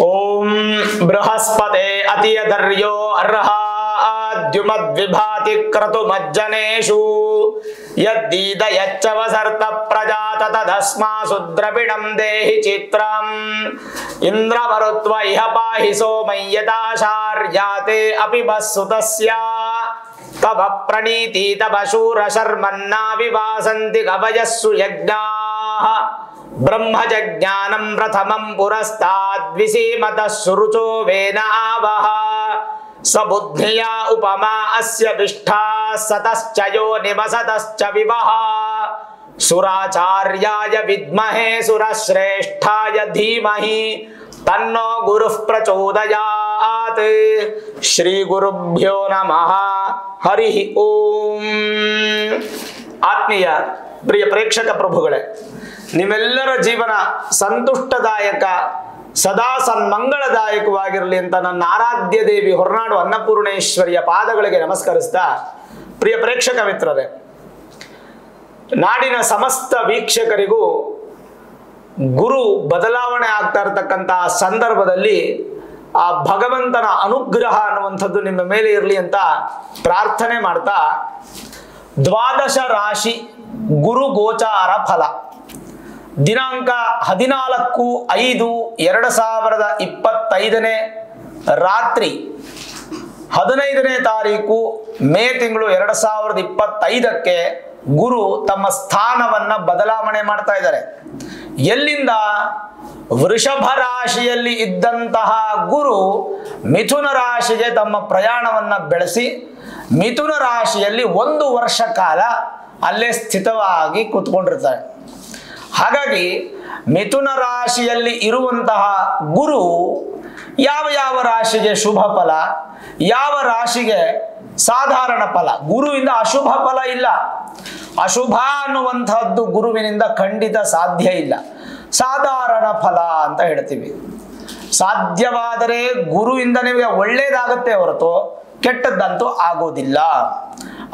ಓಂ ಬೃಹಸ್ಪತೆ ಅತಿಯಧರ್ಯೋ ಅರ್ಹಾದ್ಯುಮದ್ವಿಭಾತಿ ಕ್ರತುಮಜ್ಜನೇಷು ಯದ್ದೀದ ಯಚ್ಚವಸರ್ತ ಪ್ರಜಾತ ತದಸ್ಮಾಸು ದ್ರವಿಣಂ ದೇಹಿ ಚಿತ್ರಂ ಇಂದ್ರಮರುತ್ವ ಇಹ ಪಾಹಿ ಸೋಮಯ್ಯತಾಶಾರ್ಯಾತೆ ಅಪಿ ಬಸ್ಸುತಸ್ಯ ತವ ಪ್ರಣೀತಿ ತವ ಶೂರ ಶರ್ಮನ್ನಾ ವಿವಾಸಂತಿ ಕವಯಸ್ಸು ಯಜ್ಞಾಃ ಬ್ರಹ್ಮಜ್ಞಾನಂ ಪ್ರಥಮಂ ಪುರಸ್ತಾದ್ವಿಸೀಮತಃ ಸುರುಚೋ ವೇನಾವಹ ಸಬುದ್ಧಿಯಾ ಉಪಮಾ ಅಸ್ಯ ವಿಷ್ಠಾ ಸತಶ್ಚ ಯೋ ನಿವಸತಶ್ಚ ವಿವಹ ಸುರಾಚಾರ್ಯಾಯ ವಿದ್ಮಹೇ ಸುರಶ್ರೇಷ್ಠಾಯ ಧೀಮಹಿ ತನ್ನೋ ಗುರುಃ ಪ್ರಚೋದಯಾತ್. ಶ್ರೀ ಗುರುಭ್ಯೋ ನಮಃ. ಹರಿ ಓಂ. ಆತ್ಮೀಯ ಪ್ರಿಯ ಪ್ರೇಕ್ಷಕ ಪ್ರಭುಗಳೇ, ನಿಮ್ಮೆಲ್ಲರ ಜೀವನ ಸಂತುಷ್ಟದಾಯಕ ಸದಾ ಸನ್ಮಂಗಳದಾಯಕವಾಗಿರಲಿ ಅಂತ ನನ್ನ ಆರಾಧ್ಯ ದೇವಿ ಹೊರನಾಡು ಅನ್ನಪೂರ್ಣೇಶ್ವರಿಯ ಪಾದಗಳಿಗೆ ನಮಸ್ಕರಿಸ್ತಾ, ಪ್ರಿಯ ಪ್ರೇಕ್ಷಕ ಮಿತ್ರರೇ, ನಾಡಿನ ಸಮಸ್ತ ವೀಕ್ಷಕರಿಗೂ ಗುರು ಬದಲಾವಣೆ ಆಗ್ತಾ ಇರತಕ್ಕಂತಹ ಸಂದರ್ಭದಲ್ಲಿ ಆ ಭಗವಂತನ ಅನುಗ್ರಹ ಅನ್ನುವಂಥದ್ದು ನಿಮ್ಮ ಮೇಲೆ ಇರಲಿ ಅಂತ ಪ್ರಾರ್ಥನೆ ಮಾಡ್ತಾ, ದ್ವಾದಶ ರಾಶಿ ಗುರು ಗೋಚಾರ ಫಲ ದಿನಾಂಕ 14/5/2025 ರಾತ್ರಿ 15ನೇ ತಾರೀಕು ಮೇ ತಿಂಗಳು 2025ಕ್ಕೆ ಗುರು ತಮ್ಮ ಸ್ಥಾನವನ್ನ ಬದಲಾವಣೆ ಮಾಡ್ತಾ ಇದ್ದಾರೆ. ಎಲ್ಲಿಂದ? ವೃಷಭ ರಾಶಿಯಲ್ಲಿ ಇದ್ದಂತಹ ಗುರು ಮಿಥುನ ರಾಶಿಗೆ ತಮ್ಮ ಪ್ರಯಾಣವನ್ನ ಬೆಳೆಸಿ ಮಿಥುನ ರಾಶಿಯಲ್ಲಿ 1 ವರ್ಷ ಕಾಲ ಅಲ್ಲೇ ಸ್ಥಿತವಾಗಿ ಕೂತ್ಕೊಂಡಿರ್ತಾರೆ. ಹಾಗಾಗಿ ಮಿಥುನ ರಾಶಿಯಲ್ಲಿ ಇರುವಂತಹ ಗುರು ಯಾವ ಯಾವ ರಾಶಿಗೆ ಶುಭ ಫಲ, ಯಾವ ರಾಶಿಗೆ ಸಾಧಾರಣ ಫಲ, ಗುರುವಿಂದ ಅಶುಭ ಫಲ ಇಲ್ಲ. ಅಶುಭ ಅನ್ನುವಂತಹದ್ದು ಗುರುವಿನಿಂದ ಖಂಡಿತ ಸಾಧ್ಯ ಇಲ್ಲ. ಸಾಧಾರಣ ಫಲ ಅಂತ ಹೇಳ್ತೀವಿ. ಸಾಧ್ಯವಾದರೆ ಗುರುವಿಂದ ನಿಮಗೆ ಒಳ್ಳೇದಾಗತ್ತೆ ಹೊರತು ಕೆಟ್ಟದ್ದಂತೂ ಆಗೋದಿಲ್ಲ.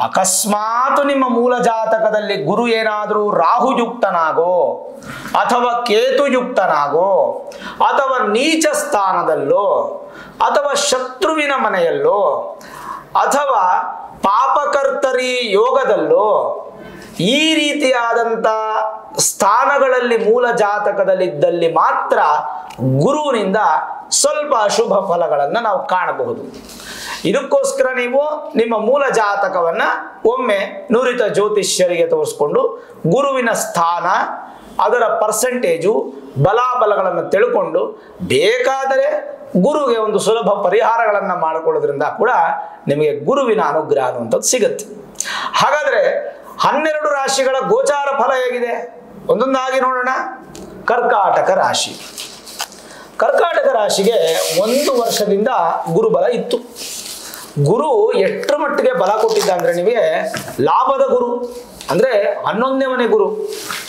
ಅಕಸ್ಮಾತ್ ನಿಮ್ಮ ಮೂಲ ಜಾತಕದಲ್ಲಿ ಗುರು ಏನಾದರೂ ರಾಹುಯುಕ್ತನಾಗೋ ಅಥವಾ ಕೇತುಯುಕ್ತನಾಗೋ ಅಥವಾ ನೀಚ ಸ್ಥಾನದಲ್ಲೋ ಅಥವಾ ಶತ್ರುವಿನ ಮನೆಯಲ್ಲೋ ಅಥವಾ ಪಾಪಕರ್ತರಿ ಯೋಗದಲ್ಲೋ ಈ ರೀತಿಯಾದಂಥ ಸ್ಥಾನಗಳಲ್ಲಿ ಮೂಲ ಜಾತಕದಲ್ಲಿದ್ದಲ್ಲಿ ಮಾತ್ರ ಗುರುವಿನಿಂದ ಸ್ವಲ್ಪ ಅಶುಭ ಫಲಗಳನ್ನು ನಾವು ಕಾಣಬಹುದು. ಇದಕ್ಕೋಸ್ಕರ ನೀವು ನಿಮ್ಮ ಮೂಲ ಜಾತಕವನ್ನ ಒಮ್ಮೆ ನುರಿತ ಜ್ಯೋತಿಷ್ಯರಿಗೆ ತೋರಿಸ್ಕೊಂಡು ಗುರುವಿನ ಸ್ಥಾನ, ಅದರ ಪರ್ಸೆಂಟೇಜು, ಬಲಾಬಲಗಳನ್ನು ತಿಳ್ಕೊಂಡು ಬೇಕಾದರೆ ಗುರುವಿಗೆ ಒಂದು ಸುಲಭ ಪರಿಹಾರಗಳನ್ನು ಮಾಡಿಕೊಳ್ಳೋದ್ರಿಂದ ಕೂಡ ನಿಮಗೆ ಗುರುವಿನ ಅನುಗ್ರಹ ಅನ್ನುವಂಥದ್ದು ಸಿಗುತ್ತೆ. ಹಾಗಾದರೆ 12 ರಾಶಿಗಳ ಗೋಚಾರ ಫಲ ಹೇಗಿದೆ ಒಂದೊಂದಾಗಿ ನೋಡೋಣ. ಕರ್ಕಾಟಕ ರಾಶಿ. ಕರ್ಕಾಟಕ ರಾಶಿಗೆ 1 ವರ್ಷದಿಂದ ಗುರುಬಲ ಇತ್ತು. ಗುರು ಎಷ್ಟರ ಮಟ್ಟಿಗೆ ಬಲ ಕೊಟ್ಟಿದ್ದ ಅಂದ್ರೆ ನಿಮಗೆ ಲಾಭದ ಗುರು ಅಂದ್ರೆ 11ನೇ ಮನೆ ಗುರು.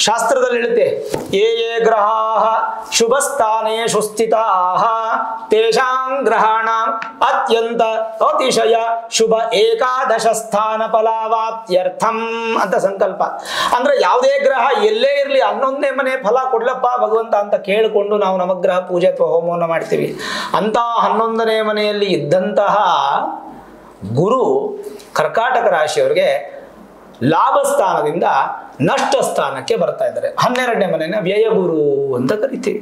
ಶಾಸ್ತ್ರದಲ್ಲಿ ಹೇಳುತ್ತೆ, ಯೇ ಗ್ರಹಾಃ ಶುಭಸ್ಥಾನೇಷು ಸ್ಥಿತಾಃ ತೇಷಾಂ ಗ್ರಹಾಣಾಂ ಅತ್ಯಂತ ಅತಿಶಯ ಶುಭ ಏಕಾದಶ ಸ್ಥಾನ ಫಲಾವಾಪ್ತ್ಯರ್ಥಂ ಅಂತ ಸಂಕಲ್ಪ. ಅಂದ್ರೆ ಯಾವುದೇ ಗ್ರಹ ಎಲ್ಲೇ ಇರಲಿ 11ನೇ ಮನೆ ಫಲ ಕೊಡ್ಲಪ್ಪ ಭಗವಂತ ಅಂತ ಕೇಳಿಕೊಂಡು ನಾವು ನವಗ್ರಹ ಪೂಜೆ ಅಥವಾ ಹೋಮವನ್ನು ಮಾಡ್ತೀವಿ. ಅಂತ 11ನೇ ಮನೆಯಲ್ಲಿ ಇದ್ದಂತಹ ಗುರು ಕರ್ಕಾಟಕ ರಾಶಿಯವರಿಗೆ ಲಾಭ ಸ್ಥಾನದಿಂದ ನಷ್ಟ ಸ್ಥಾನಕ್ಕೆ ಬರ್ತಾ ಇದ್ದಾರೆ. 12ನೇ ಮನೆಯ ವ್ಯಯ ಗುರು ಅಂತ ಕರಿತೀವಿ.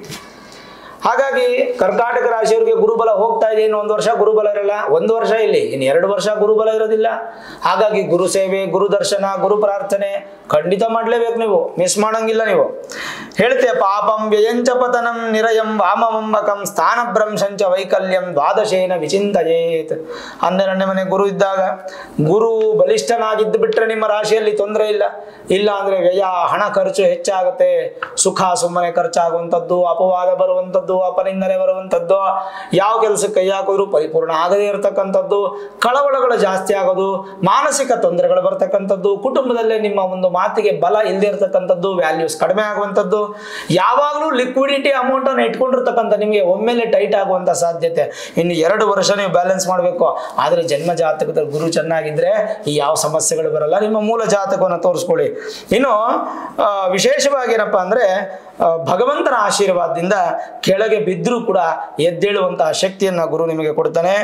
ಹಾಗಾಗಿ ಕರ್ಕಾಟಕ ರಾಶಿಯವರಿಗೆ ಗುರುಬಲ ಹೋಗ್ತಾ ಇದೆ. ಇನ್ನು 1 ವರ್ಷ ಗುರುಬಲ ಇರಲ್ಲ, 1 ವರ್ಷ ಇಲ್ಲಿ ಇನ್ನು 2 ವರ್ಷ ಗುರುಬಲ ಇರೋದಿಲ್ಲ. ಹಾಗಾಗಿ ಗುರು ಸೇವೆ, ಗುರು ದರ್ಶನ, ಗುರು ಪ್ರಾರ್ಥನೆ ಖಂಡಿತ ಮಾಡಲೇಬೇಕು. ನೀವು ಮಿಸ್ ಮಾಡಂಗಿಲ್ಲ. ನೀವು ಹೇಳ್ತೆ, ಪಾಪಂ ವ್ಯಯಂಚ ಪತನಂ ನಿರಯಂ ವಾಮವಂಬಕಂ ಸ್ಥಾನ ಭ್ರಂಶಂಚ ವೈಕಲ್ಯಂ ದ್ವಾದಶೇನ ವಿಚಿಂತಯೇತ್. 12ನೇ ಮನೆ ಗುರು ಇದ್ದಾಗ ಗುರು ಬಲಿಷ್ಠನಾಗಿದ್ದು ಬಿಟ್ರೆ ನಿಮ್ಮ ರಾಶಿಯಲ್ಲಿ ತೊಂದರೆ ಇಲ್ಲ. ಇಲ್ಲ ಅಂದ್ರೆ ವ್ಯಯ, ಹಣ ಖರ್ಚು ಹೆಚ್ಚಾಗುತ್ತೆ. ಸುಖ ಸುಮ್ಮನೆ ಖರ್ಚಾಗುವಂಥದ್ದು, ಅಪವಾದ ಬರುವಂಥದ್ದು, ಅಪನಿಂದನೆ ಬರುವಂಥದ್ದು, ಯಾವ ಕೆಲಸಕ್ಕೆ ಕೈ ಹಾಕಿದ್ರು ಪರಿಪೂರ್ಣ ಆಗದೇ ಇರತಕ್ಕಂಥದ್ದು, ಕಳವಳಗಳು ಜಾಸ್ತಿ ಆಗೋದು, ಮಾನಸಿಕ ತೊಂದರೆಗಳು ಬರ್ತಕ್ಕಂಥದ್ದು, ಕುಟುಂಬದಲ್ಲೇ ನಿಮ್ಮ ಒಂದು ಮಾತಿಗೆ ಬಲ ಇಲ್ಲದೆ ಇರತಕ್ಕಂಥದ್ದು, ವ್ಯಾಲ್ಯೂಸ್ ಕಡಿಮೆ ಆಗುವಂಥದ್ದು, ಯಾವಾಗಲೂ ಲಿಕ್ವಿಡಿಟಿ ಅಮೌಂಟ್ ಅನ್ನು ಇಟ್ಕೊಂಡಿರ್ತಕ್ಕಂಥ ನಿಮಗೆ ಒಮ್ಮೆಲೆ ಟೈಟ್ ಆಗುವಂತ ಸಾಧ್ಯತೆ. ಇನ್ನು 2 ವರ್ಷ ನೀವು ಬ್ಯಾಲೆನ್ಸ್ ಮಾಡಬೇಕು. ಆದರೆ ಜನ್ಮ ಜಾತಕದ ಗುರು ಚೆನ್ನಾಗಿದ್ರೆ ಈ ಯಾವ ಸಮಸ್ಯೆಗಳು ಬರಲ್ಲ. ನಿಮ್ಮ ಮೂಲ ಜಾತಕವನ್ನು ತೋರಿಸ್ಕೊಳ್ಳಿ. ಇನ್ನು ವಿಶೇಷವಾಗಿ ಏನಪ್ಪಾ ಅಂದ್ರೆ ಭಗವಂತನ ಆಶೀರ್ವಾದದಿಂದ ಕೆಳಗೆ ಬಿದ್ದರೂ ಕೂಡ ಎದ್ದೇಳುವಂತಹ ಶಕ್ತಿಯನ್ನು ಗುರು ನಿಮಗೆ ಕೊಡ್ತಾನೆ.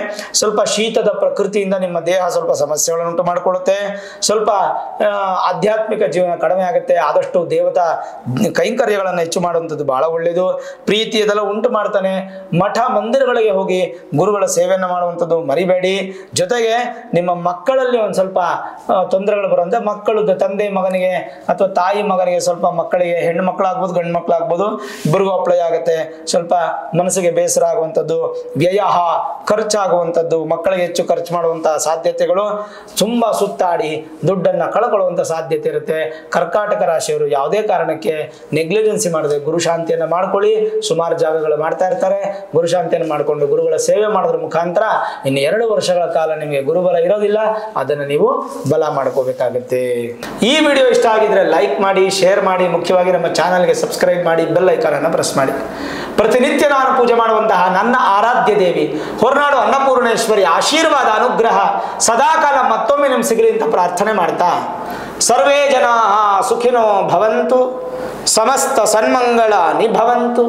ಸ್ವಲ್ಪ ಶೀತದ ಪ್ರಕೃತಿಯಿಂದ ನಿಮ್ಮ ದೇಹ ಸ್ವಲ್ಪ ಸಮಸ್ಯೆಗಳನ್ನು ಉಂಟು ಮಾಡಿಕೊಳ್ಳುತ್ತೆ. ಸ್ವಲ್ಪ ಆಧ್ಯಾತ್ಮಿಕ ಜೀವನ ಕಡಿಮೆ ಆಗುತ್ತೆ. ಆದಷ್ಟು ದೇವತಾ ಕೈಂಕರ್ಯಗಳನ್ನು ಹೆಚ್ಚು ಮಾಡುವಂಥದ್ದು ಬಹಳ ಒಳ್ಳೆಯದು. ಪ್ರೀತಿ ಇದೆಲ್ಲ ಉಂಟು ಮಾಡ್ತಾನೆ. ಮಠ ಮಂದಿರಗಳಿಗೆ ಹೋಗಿ ಗುರುಗಳ ಸೇವೆಯನ್ನು ಮಾಡುವಂಥದ್ದು ಮರಿಬೇಡಿ. ಜೊತೆಗೆ ನಿಮ್ಮ ಮಕ್ಕಳಲ್ಲಿ ಒಂದು ಸ್ವಲ್ಪ ತೊಂದರೆಗಳು ಬರುವಂತೆ, ಮಕ್ಕಳು ತಂದೆ ಮಗನಿಗೆ ಅಥವಾ ತಾಯಿ ಮಗನಿಗೆ, ಸ್ವಲ್ಪ ಮಕ್ಕಳಿಗೆ ಹೆಣ್ಣು ಮಕ್ಕಳಾಗ್ಬೋದು ಗಂಡು ಮಕ್ಕಳಾಗ್ಬೋದು ಇಬ್ಬರಿಗೂ ಅಪ್ಲೈ ಆಗುತ್ತೆ. ಸ್ವಲ್ಪ ಮನಸ್ಸಿಗೆ ಬೇಸರ ಆಗುವಂಥದ್ದು, ವ್ಯಯ ಖರ್ಚಾಗುವಂಥದ್ದು, ಮಕ್ಕಳಿಗೆ ಹೆಚ್ಚು ಖರ್ಚು ಮಾಡುವಂತಹ ಸಾಧ್ಯತೆಗಳು, ತುಂಬಾ ಸುತ್ತಾಡಿ ದುಡ್ಡನ್ನು ಕಳ್ಕೊಳ್ಳುವಂಥ ಸಾಧ್ಯತೆ ಇರುತ್ತೆ. ಕರ್ಕಾಟಕ ರಾಶಿಯವರು ಯಾವುದೇ ಕಾರಣಕ್ಕೆ ನೆಗ್ಲಿಜೆನ್ಸಿ ಮಾಡದೆ ಗುರುಶಾಂತಿಯನ್ನು ಮಾಡ್ಕೊಳ್ಳಿ. ಸುಮಾರು ಜಾಗಗಳು ಮಾಡ್ತಾ ಇರ್ತಾರೆ. ಗುರುಶಾಂತಿಯನ್ನು ಮಾಡಿಕೊಂಡು ಗುರುಗಳ ಸೇವೆ ಮಾಡೋದ್ರ ಮುಖಾಂತರ ಇನ್ನು 2 ವರ್ಷಗಳ ಕಾಲ ನಿಮಗೆ ಗುರುಬಲ ಇರೋದಿಲ್ಲ, ಅದನ್ನು ನೀವು ಬಲ ಮಾಡ್ಕೋಬೇಕಾಗುತ್ತೆ. ಈ ವಿಡಿಯೋ ಇಷ್ಟ ಆಗಿದ್ರೆ ಲೈಕ್ ಮಾಡಿ, ಶೇರ್ ಮಾಡಿ, ಮುಖ್ಯವಾಗಿ ನಮ್ಮ ಚಾನಲ್ಗೆ ಸಬ್ಸ್ಕ್ರೈಬ್ ಮಾಡಿ, ಬೆಲ್ ಐಕಾನ್ ಅನ್ನು ಪ್ರೆಸ್ ಮಾಡಿ. ಪ್ರತಿನಿತ್ಯ ನಾನು ಪೂಜೆ ಮಾಡುವಂತಹ ನನ್ನ ಆರಾಧ್ಯ ದೇವಿ ಹೊರನಾಡು ಅನ್ನಪೂರ್ಣೇಶ್ವರಿ ಆಶೀರ್ವಾದ ಅನುಗ್ರಹ ಸದಾಕಾಲ ಮತ್ತೊಮ್ಮೆ ನಿಮ್ಗೆ ಸಿಗಲಿ ಅಂತ ಪ್ರಾರ್ಥನೆ ಮಾಡ್ತಾ, ಸರ್ವೇ ಜನಾಃ ಸುಖಿನೋ ಭವಂತು, ಸಮಸ್ತ ಸನ್ಮಂಗಳ ನಿಭವಂತು.